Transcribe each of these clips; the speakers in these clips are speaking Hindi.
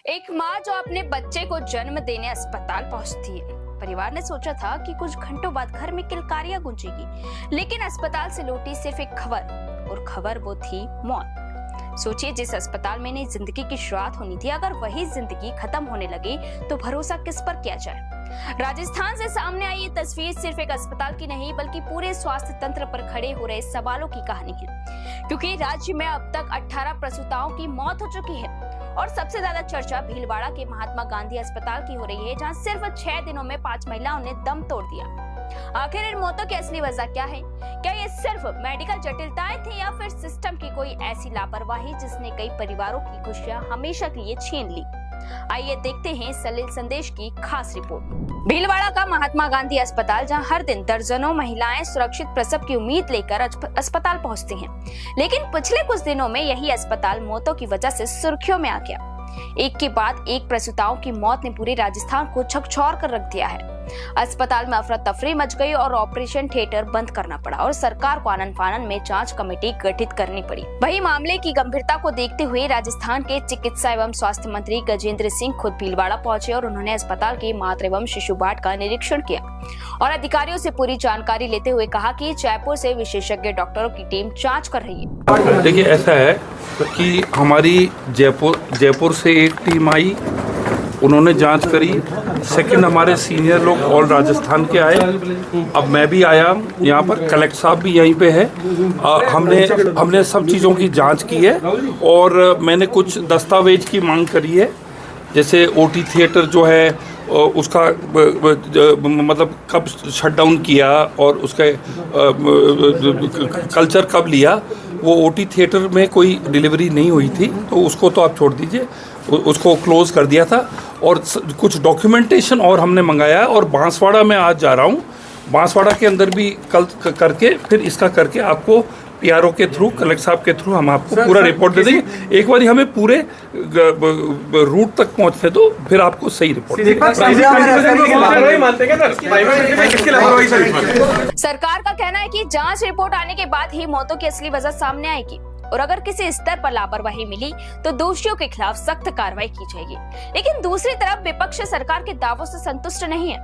एक माँ जो अपने बच्चे को जन्म देने अस्पताल पहुंचती है। परिवार ने सोचा था कि कुछ घंटों बाद घर में किलकारियां गूंजेगी, लेकिन अस्पताल से लौटी सिर्फ एक खबर, और खबर वो थी मौत। सोचिए, जिस अस्पताल में नई जिंदगी की शुरुआत होनी थी, अगर वही जिंदगी खत्म होने लगी तो भरोसा किस पर किया जाए। राजस्थान से सामने आई ये तस्वीर सिर्फ एक अस्पताल की नहीं, बल्कि पूरे स्वास्थ्य तंत्र पर खड़े हो रहे सवालों की कहानी है। क्योंकि राज्य में अब तक 18 प्रसूताओं की मौत हो चुकी है, और सबसे ज्यादा चर्चा भीलवाड़ा के महात्मा गांधी अस्पताल की हो रही है, जहां सिर्फ 6 दिनों में 5 महिलाओं ने दम तोड़ दिया। आखिर इन मौतों की असली वजह क्या है? क्या ये सिर्फ मेडिकल जटिलताएं थी, या फिर सिस्टम की कोई ऐसी लापरवाही जिसने कई परिवारों की खुशियां हमेशा के लिए छीन ली? आइए देखते हैं सलील संदेश की खास रिपोर्ट। भीलवाड़ा का महात्मा गांधी अस्पताल, जहां हर दिन दर्जनों महिलाएं सुरक्षित प्रसव की उम्मीद लेकर अस्पताल पहुंचती हैं, लेकिन पिछले कुछ दिनों में यही अस्पताल मौतों की वजह से सुर्खियों में आ गया। एक के बाद एक प्रसूताओं की मौत ने पूरे राजस्थान को झकझोर कर रख दिया है। अस्पताल में अफरा तफरी मच गई और ऑपरेशन थिएटर बंद करना पड़ा, और सरकार को आनन फानन में जांच कमेटी गठित करनी पड़ी। वहीं मामले की गंभीरता को देखते हुए राजस्थान के चिकित्सा एवं स्वास्थ्य मंत्री गजेंद्र सिंह खुद भीलवाड़ा पहुंचे, और उन्होंने अस्पताल के मातृ एवं शिशु वार्ड का निरीक्षण किया और अधिकारियों से पूरी जानकारी लेते हुए कहा कि जयपुर से विशेषज्ञ डॉक्टरों की टीम जाँच कर रही है। देखिए, ऐसा है कि हमारी जयपुर से एक टीम आई, उन्होंने जांच करी। सेकंड, हमारे सीनियर लोग ऑल राजस्थान के आए। अब मैं भी आया, यहाँ पर कलेक्टर साहब भी यहीं पे है। हमने सब चीज़ों की जांच की है, और मैंने कुछ दस्तावेज की मांग करी है, जैसे ओटी थिएटर जो है उसका मतलब कब शट डाउन किया और उसका कल्चर कब लिया। वो ओटी थिएटर में कोई डिलीवरी नहीं हुई थी, तो उसको तो आप छोड़ दीजिए, उसको क्लोज़ कर दिया था। और कुछ डॉक्यूमेंटेशन और हमने मंगाया है, और बांसवाड़ा में आज जा रहा हूँ। बांसवाड़ा के अंदर भी कल करके फिर इसका करके आपको पीआरओ के थ्रू, कलेक्टर साहब के थ्रू हम आपको पूरा रिपोर्ट दे देंगे। एक बार हमें पूरे रूट तक पहुंचने दो, फिर आपको सही रिपोर्ट। सरकार का कहना है कि जांच रिपोर्ट आने के बाद ही मौतों की असली वजह सामने आएगी, और अगर किसी स्तर पर लापरवाही मिली तो दोषियों के खिलाफ सख्त कार्रवाई की जाएगी। लेकिन दूसरी तरफ विपक्ष सरकार के दावों से संतुष्ट नहीं है,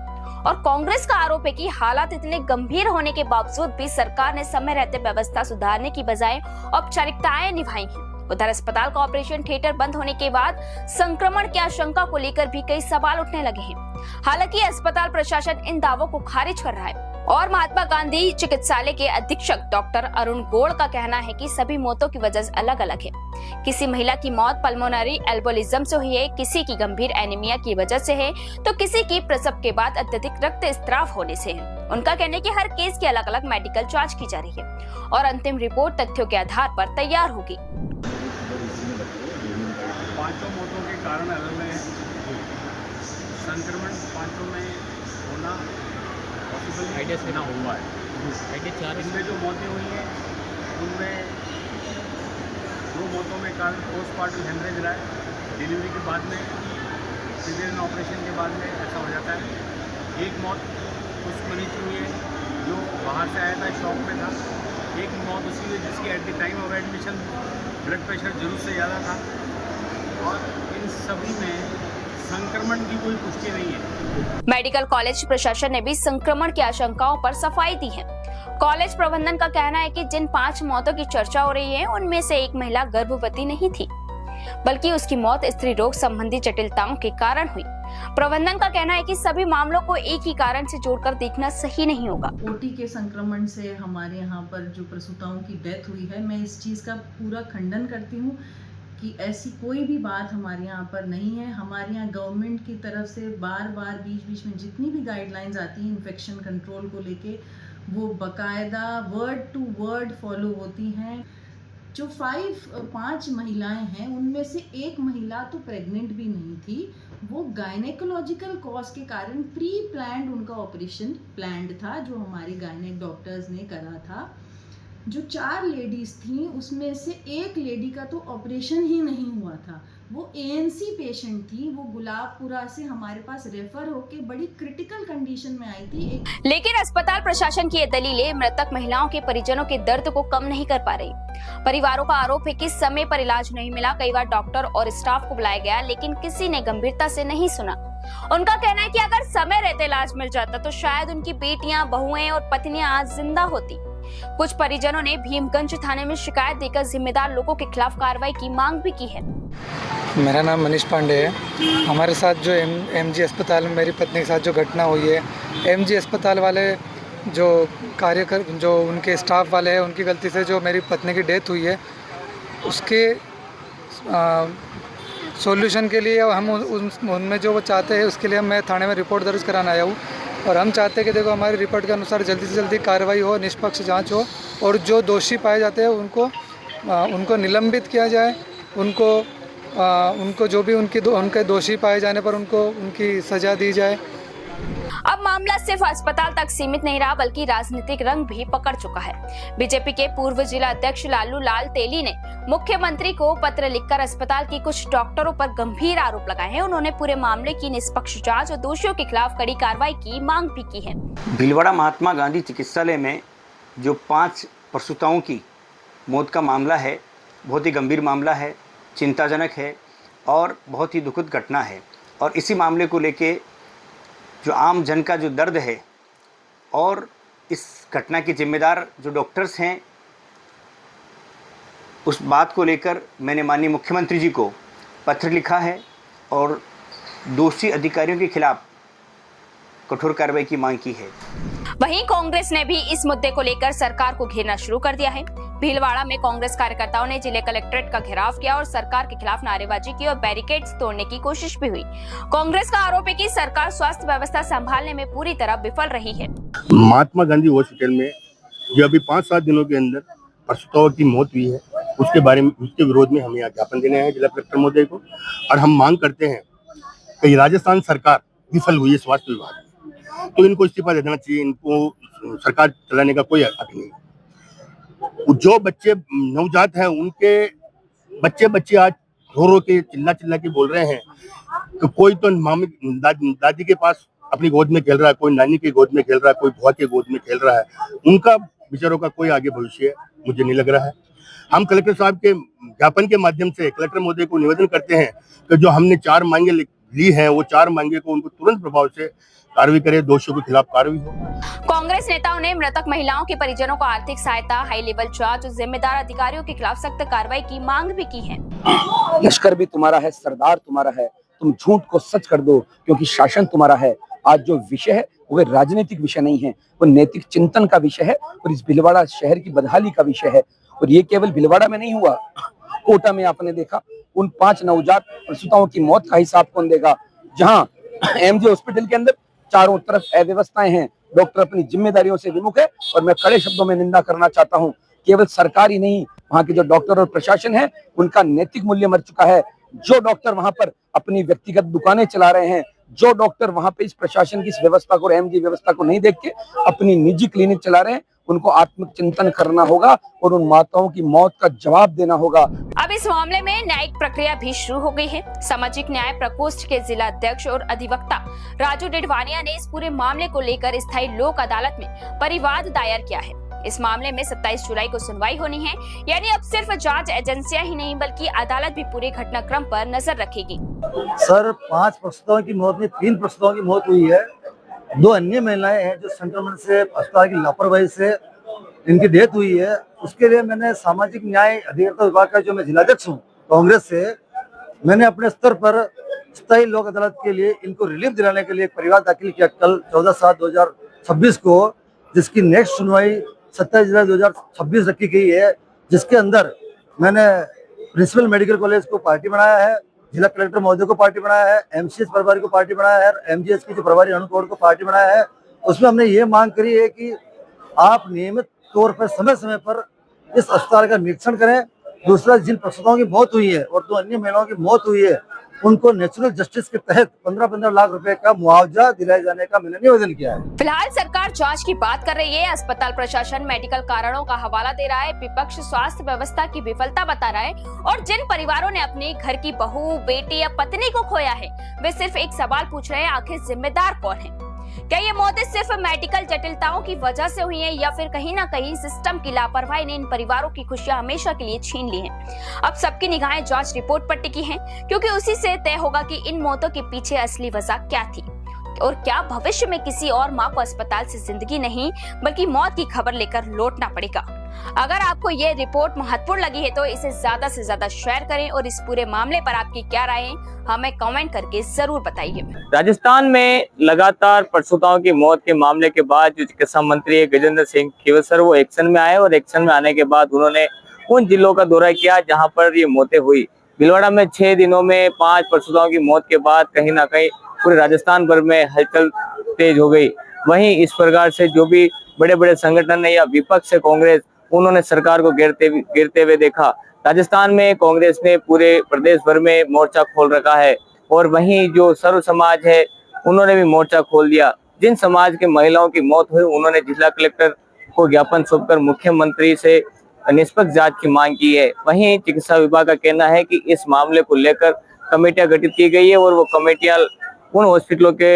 और कांग्रेस का आरोप है कि हालात इतने गंभीर होने के बावजूद भी सरकार ने समय रहते व्यवस्था सुधारने की बजाय औपचारिकताएं निभाई हैं। उधर अस्पताल का ऑपरेशन थिएटर बंद होने के बाद संक्रमण की आशंका को लेकर भी कई सवाल उठने लगे हैं। हालांकि अस्पताल प्रशासन इन दावों को खारिज कर रहा है, और महात्मा गांधी चिकित्सालय के अधीक्षक डॉक्टर अरुण गोड़ का कहना है कि सभी मौतों की वजह अलग अलग है। किसी महिला की मौत पल्मोनरी एल्बोलिज्म से हुई है, किसी की गंभीर एनीमिया की वजह से है, तो किसी की प्रसव के बाद अत्यधिक रक्त स्त्राव होने से है। उनका कहना है कि हर केस की अलग अलग मेडिकल जांच की जा रही है, और अंतिम रिपोर्ट तथ्यों के आधार पर तैयार होगी। पांचों मौतों के कारण अलग हैं। संक्रमण पांचों में होना पॉसिबल आइडिया से ना हुआ है। इसमें जो मौतें हुई हैं उनमें 2 मौतों में कारण पोस्टमार्टम हेमरेज रहा है। डिलीवरी के बाद में, सिजेरियन ऑपरेशन के बाद में ऐसा हो जाता है। एक मौत उस मरीज की हुई है जो बाहर से आया था, शॉक में था। एक मौत उसी हुई जिसकी at the time of admission blood pressure जरूर से ज़्यादा था, और इन सभी में संक्रमण की कोई पुष्टि नहीं है। मेडिकल कॉलेज प्रशासन ने भी संक्रमण की आशंकाओं पर सफाई दी है। कॉलेज प्रबंधन का कहना है कि जिन 5 मौतों की चर्चा हो रही है, उनमें से एक महिला गर्भवती नहीं थी, बल्कि उसकी मौत स्त्री रोग संबंधी जटिलताओं के कारण हुई। प्रबंधन का कहना है कि सभी मामलों को एक ही कारण से जोड़कर देखना सही नहीं होगा। ओटी के संक्रमण से हमारे यहाँ पर जो प्रसूताओं की डेथ हुई है, मैं इस चीज़ का पूरा खंडन करती हूँ कि ऐसी कोई भी बात हमारे यहाँ पर नहीं है। हमारे यहाँ गवर्नमेंट की तरफ से बार बार बीच में जितनी भी गाइडलाइंस आती हैं इन्फेक्शन कंट्रोल को लेके, वो बाकायदा वर्ड टू वर्ड फॉलो होती हैं। जो 5 महिलाएं हैं, उनमें से एक महिला तो प्रेग्नेंट भी नहीं थी। वो गायनेकोलॉजिकल कॉज के कारण प्री प्लान्ड उनका ऑपरेशन प्लान्ड था, जो हमारे गायनेक डॉक्टर्स ने करा था। जो 4 लेडीज़ थी, उसमें से एक लेडी का तो ऑपरेशन ही नहीं हुआ था। वो एएनसी पेशेंट थी, वो गुलाबपुरा से हमारे पास रेफर होके बड़ी क्रिटिकल कंडीशन में आई थी। लेकिन अस्पताल प्रशासन की ये दलीलें मृतक महिलाओं के परिजनों के दर्द को कम नहीं कर पा रही। परिवारों का आरोप है कि समय पर इलाज नहीं मिला। कई बार डॉक्टर और स्टाफ को बुलाया गया, लेकिन किसी ने गंभीरता से नहीं सुना। उनका कहना है कि अगर समय रहते इलाज मिल जाता तो शायद उनकी बेटियां, बहुएं और पत्नियां आज जिंदा होती। कुछ परिजनों ने भीमगंज थाने में शिकायत देकर जिम्मेदार लोगों के खिलाफ कार्रवाई की मांग भी की है। मेरा नाम मनीष पांडे है। हमारे साथ जो एमजी अस्पताल में मेरी पत्नी के साथ जो घटना हुई है, एमजी अस्पताल वाले जो जो उनके स्टाफ वाले हैं, उनकी गलती से जो मेरी पत्नी की डेथ हुई है, उसके सॉल्यूशन के लिए हम उनमें जो वो चाहते हैं उसके लिए मैं थाने में रिपोर्ट दर्ज कराने आया हूँ। और हम चाहते हैं कि देखो हमारी रिपोर्ट के अनुसार जल्दी से जल्दी कार्रवाई हो, निष्पक्ष जांच हो और जो दोषी पाए जाते हैं उनको निलंबित किया जाए। उनको जो भी उनके दोषी पाए जाने पर उनकी सज़ा दी जाए। अब मामला सिर्फ अस्पताल तक सीमित नहीं रहा, बल्कि राजनीतिक रंग भी पकड़ चुका है। बीजेपी के पूर्व जिला अध्यक्ष लालू लाल तेली ने मुख्यमंत्री को पत्र लिखकर अस्पताल की कुछ डॉक्टरों पर गंभीर आरोप लगाए हैं। उन्होंने पूरे मामले की निष्पक्ष जांच और दोषियों के खिलाफ कड़ी कार्रवाई की मांग भी की है। भीलवाड़ा महात्मा गांधी चिकित्सालय में जो 5 प्रसूताओं की मौत का मामला है, बहुत ही गंभीर मामला है, चिंताजनक है और बहुत ही दुखद घटना है। और इसी मामले को लेके जो आम जन का जो दर्द है और इस घटना के जिम्मेदार जो डॉक्टर्स हैं, उस बात को लेकर मैंने माननीय मुख्यमंत्री जी को पत्र लिखा है और दोषी अधिकारियों के खिलाफ कठोर कार्रवाई की मांग की है। वहीं कांग्रेस ने भी इस मुद्दे को लेकर सरकार को घेरना शुरू कर दिया है। भीलवाड़ा में कांग्रेस कार्यकर्ताओं ने जिले कलेक्ट्रेट का घेराव किया और सरकार के खिलाफ नारेबाजी की और बैरिकेड्स तोड़ने की कोशिश भी हुई। कांग्रेस का आरोप है कि सरकार स्वास्थ्य व्यवस्था संभालने में पूरी तरह विफल रही है। महात्मा गांधी हॉस्पिटल में जो अभी 5-7 दिनों के अंदर प्रसूताओं की मौत हुई है, उसके बारे में, उसके विरोध में हम यहाँ ज्ञापन देने आए हैं जिला कलेक्टर महोदय को। और हम मांग करते हैं कि राजस्थान सरकार विफल हुई है स्वास्थ्य विभाग में, तो इनको इस्तीफा दे देना चाहिए। इनको सरकार चलाने का कोई हक नहीं। जो बच्चे नवजात हैं, उनके बच्चे आज रो के चिल्ला के बोल रहे हैं कि कोई तो मामी दादी के पास अपनी गोद में खेल रहा है, कोई नानी की गोद में खेल रहा है, कोई बुआ की गोद में खेल रहा है। उनका बेचारों का कोई आगे भविष्य मुझे नहीं लग रहा है। हम कलेक्टर साहब के ज्ञापन के माध्यम से कलेक्टर महोदय को निवेदन करते हैं कि जो हमने 4 मांगे ली हैं, वो 4 मांगे को उनको तुरंत प्रभाव से कार्रवाई करे, दोषियों के खिलाफ कार्रवाई हो। कांग्रेस नेताओं ने मृतक महिलाओं के परिजनों को आर्थिक सहायता, हाई लेवल जांच और जिम्मेदार अधिकारियों के खिलाफ सख्त कार्रवाई की मांग भी की है। लश्कर भी तुम्हारा है, सरदार तुम्हारा है, तुम झूठ को सच कर दो क्योंकि शासन तुम्हारा है। आज जो विषय है वो राजनीतिक विषय नहीं है, वो नैतिक चिंतन का विषय है और इस भीलवाड़ा शहर की बदहाली का विषय है। और ये केवल भीलवाड़ा में नहीं हुआ, कोटा में आपने देखा उन 5 नवजात प्रसूताओं की मौत का हिसाब कौन देगा, जहां एमजी हॉस्पिटल के अंदर चारों तरफ अव्यवस्थाएं हैं, डॉक्टर अपनी जिम्मेदारियों से विमुख है। और मैं कड़े शब्दों में निंदा करना चाहता हूं, केवल सरकार ही नहीं, वहां के जो डॉक्टर और प्रशासन है उनका नैतिक मूल्य मर चुका है। जो डॉक्टर वहां पर अपनी व्यक्तिगत दुकानें चला रहे हैं, जो डॉक्टर वहां पे इस प्रशासन की इस व्यवस्था को और एमजी व्यवस्था को नहीं देख के अपनी निजी क्लिनिक चला रहे हैं, उनको आत्मचिंतन करना होगा और उन माताओं की मौत का जवाब देना होगा। अब इस मामले में न्यायिक प्रक्रिया भी शुरू हो गई है। सामाजिक न्याय प्रकोष्ठ के जिला अध्यक्ष और अधिवक्ता राजू डिडवानिया ने इस पूरे मामले को लेकर स्थायी लोक अदालत में परिवाद दायर किया है। इस मामले में 27 जुलाई को सुनवाई होनी है, यानी अब सिर्फ जांच एजेंसियां ही नहीं बल्कि अदालत भी पूरे घटनाक्रम पर नजर रखेगी। सर, 5 प्रसूताओं की मौत में 3 प्रसूताओं की मौत हुई है। 2 अन्य महिलाएं हैं जो संक्रमण से, अस्पताल की लापरवाही से इनकी डेथ हुई है। उसके लिए मैंने सामाजिक न्याय अधिवक्ता विभाग का जो मैं जिलाध्यक्ष हूँ कांग्रेस से, मैंने अपने स्तर पर स्थायी लोक अदालत के लिए इनको रिलीफ दिलाने के लिए एक परिवाद दाखिल किया कल 14/7/2026 को, जिसकी नेक्स्ट सुनवाई 27 जुलाई 2026 रखी गई है। जिसके अंदर मैंने प्रिंसिपल मेडिकल कॉलेज को पार्टी बनाया है, जिला कलेक्टर महोदय को पार्टी बनाया है, एमसीएच प्रभारी को पार्टी बनाया है, एमजीएच की जो प्रभारी अनुकोड को पार्टी बनाया है। उसमें हमने ये मांग करी है कि आप नियमित तौर पर समय समय पर इस अस्पताल का निरीक्षण करें। दूसरा, जिन प्रसूताओं की मौत हुई है और 2 अन्य महिलाओं की मौत हुई है, उनको नेचुरल जस्टिस के तहत 15-15 लाख रुपए का मुआवजा दिलाए जाने का मैंने निवेदन किया है। फिलहाल सरकार जांच की बात कर रही है, अस्पताल प्रशासन मेडिकल कारणों का हवाला दे रहा है, विपक्ष स्वास्थ्य व्यवस्था की विफलता बता रहा है और जिन परिवारों ने अपने घर की बहू, बेटी या पत्नी को खोया है वे सिर्फ एक सवाल पूछ रहे हैं, आखिर जिम्मेदार कौन है? क्या ये मौतें सिर्फ मेडिकल जटिलताओं की वजह से हुई हैं या फिर कहीं ना कहीं सिस्टम की लापरवाही ने इन परिवारों की खुशियां हमेशा के लिए छीन ली हैं? अब सबकी निगाहें जांच रिपोर्ट पर टिकी हैं, क्योंकि उसी से तय होगा कि इन मौतों के पीछे असली वजह क्या थी और क्या भविष्य में किसी और मां को अस्पताल से जिंदगी नहीं बल्कि मौत की खबर लेकर लौटना पड़ेगा। अगर आपको ये रिपोर्ट महत्वपूर्ण लगी है तो इसे ज्यादा से ज्यादा शेयर करें और इस पूरे मामले पर आपकी क्या राय है हमें कमेंट करके जरूर बताइए। राजस्थान में लगातार प्रसूताओं की मौत के मामले के बाद जो चिकित्सा मंत्री गजेंद्र सिंह शेखावत वो एक्शन में आए और एक्शन में आने के बाद उन्होंने उन जिलों का दौरा किया जहां पर ये मौतें हुई। भीलवाड़ा में 6 दिनों में 5 प्रसूताओं की मौत के बाद कहीं ना कहीं पूरे राजस्थान भर में हलचल तेज हो गई। वहीं इस प्रकार से जो भी बड़े बड़े संगठन है या विपक्ष है कांग्रेस, उन्होंने सरकार को गिरते हुए देखा। राजस्थान में कांग्रेस ने पूरे प्रदेश भर में मोर्चा खोल रखा है और वहीं जो सर्व समाज है उन्होंने भी मोर्चा खोल दिया। जिन समाज के महिलाओं की मौत हुई उन्होंने जिला कलेक्टर को ज्ञापन सौंपकर मुख्यमंत्री से निष्पक्ष जांच की मांग की है। वहीं चिकित्सा विभाग का कहना है कि इस मामले को लेकर कमेटियां गठित की गई है और वो कमेटियां उन हॉस्पिटलों के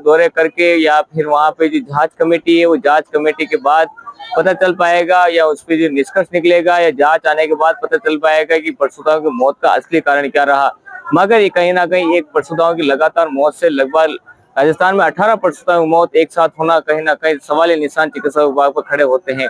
दौरे करके या फिर वहां पे जो जांच कमेटी है वो जांच कमेटी के बाद पता चल पाएगा या उस पर जो निष्कर्ष निकलेगा या जांच आने के बाद पता चल पाएगा कि प्रसूताओं की मौत का असली कारण क्या रहा। मगर ये कहीं ना कहीं एक प्रसूताओं की लगातार मौत से लगभग राजस्थान में 18 प्रसूताओं की मौत एक साथ होना कहीं ना कहीं सवालिया निशान चिकित्सा विभाग पर खड़े होते हैं।